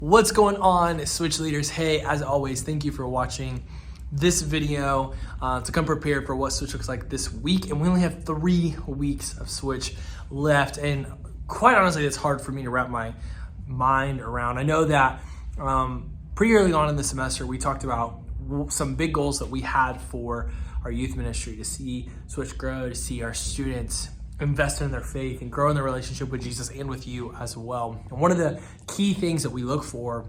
What's going on, Switch leaders? Hey, as always, thank you for watching this video to come prepared for what Switch looks like this week. And we only have 3 weeks of Switch left. And quite honestly, it's hard for me to wrap my mind around. I know that pretty early on in the semester, we talked about some big goals that we had for our youth ministry, to see Switch grow, to see our students invest in their faith and grow in their relationship with Jesus and with you as well. And one of the key things that we look for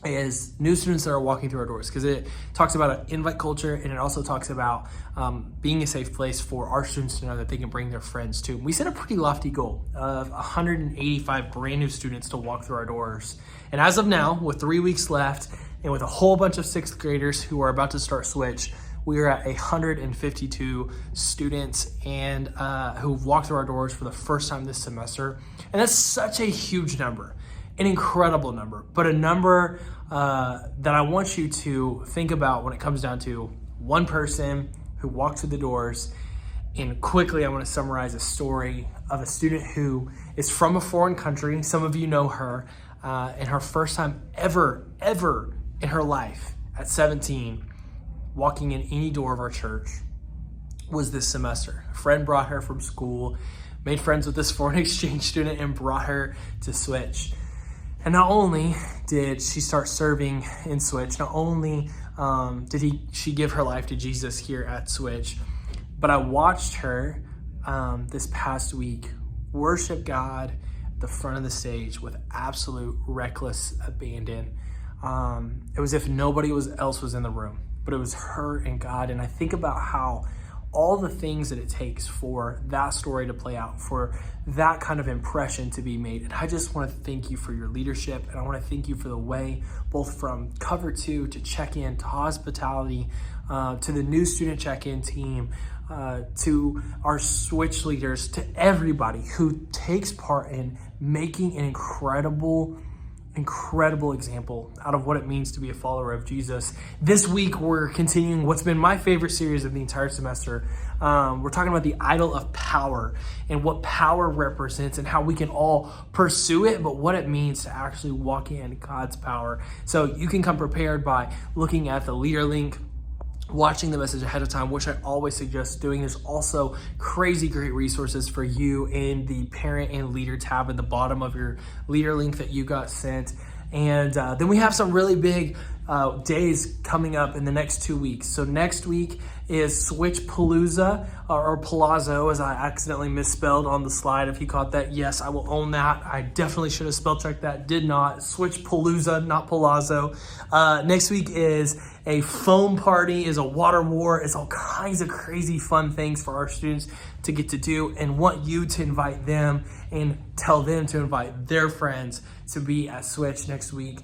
is new students that are walking through our doors, because it talks about an invite culture, and it also talks about being a safe place for our students to know that they can bring their friends too. We set a pretty lofty goal of 185 brand new students to walk through our doors. And as of now, with 3 weeks left and with a whole bunch of 6th graders who are about to start Switch, we are at 152 students and who've walked through our doors for the first time this semester. And that's such a huge number, an incredible number, but a number that I want you to think about when it comes down to one person who walked through the doors. And quickly, I want to summarize a story of a student who is from a foreign country. Some of you know her, and her first time ever in her life at 17, walking in any door of our church was this semester. A friend brought her from school, made friends with this foreign exchange student, and brought her to Switch. And not only did she start serving in Switch, not only did she give her life to Jesus here at Switch, but I watched her this past week worship God at the front of the stage with absolute reckless abandon. It was as if nobody else was in the room, but it was her and God. And I think about how all the things that it takes for that story to play out, for that kind of impression to be made. And I just want to thank you for your leadership. And I want to thank you for the way, both from Cover 2 to check-in to hospitality, to the new student check-in team, to our Switch leaders, to everybody who takes part in making an incredible example out of what it means to be a follower of Jesus. This week, we're continuing what's been my favorite series of the entire semester. We're talking about the idol of power and what power represents and how we can all pursue it, but what it means to actually walk in God's power. So you can come prepared by looking at the leader link, watching the message ahead of time, which I always suggest doing. There's also crazy great resources for you in the parent and leader tab at the bottom of your leader link that you got sent. And then we have some really big days coming up in the next 2 weeks. So next week is Switch Palooza, or Palazzo, as I accidentally misspelled on the slide. If you caught that, yes, I will own that. I definitely should have spell checked that, did not. Switch Palooza, not Palazzo. Next week is a foam party, is a water war. It's all kinds of crazy fun things for our students to get to do, and want you to invite them and tell them to invite their friends to be at Switch next week.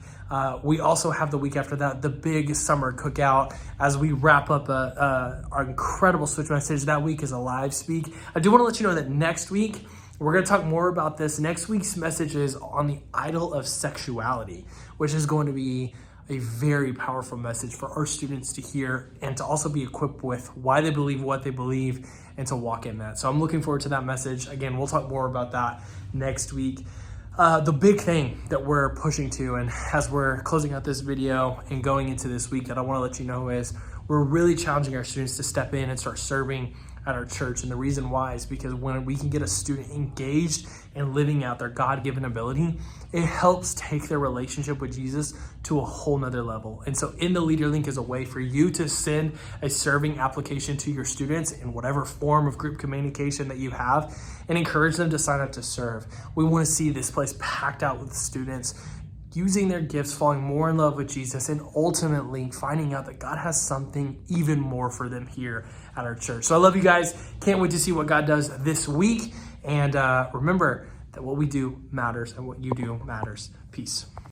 We also have the week after that, the big summer cookout, as we wrap up our incredible Switch message. That week is a live speak. I do want to let you know that next week, we're going to talk more about this. Next week's message is on the idol of sexuality, which is going to be a very powerful message for our students to hear and to also be equipped with why they believe what they believe and to walk in that. So I'm looking forward to that message. Again, we'll talk more about that next week. The big thing that we're pushing to, and as we're closing out this video and going into this week, that I want to let you know is we're really challenging our students to step in and start serving at our church. And the reason why is because when we can get a student engaged and living out their God-given ability, it helps take their relationship with Jesus to a whole nother level. And so in the leader link is a way for you to send a serving application to your students in whatever form of group communication that you have, and encourage them to sign up to serve. We want to see this place packed out with students using their gifts, falling more in love with Jesus, and ultimately finding out that God has something even more for them here at our church. So I love you guys. Can't wait to see what God does this week. And remember that what we do matters and what you do matters. Peace.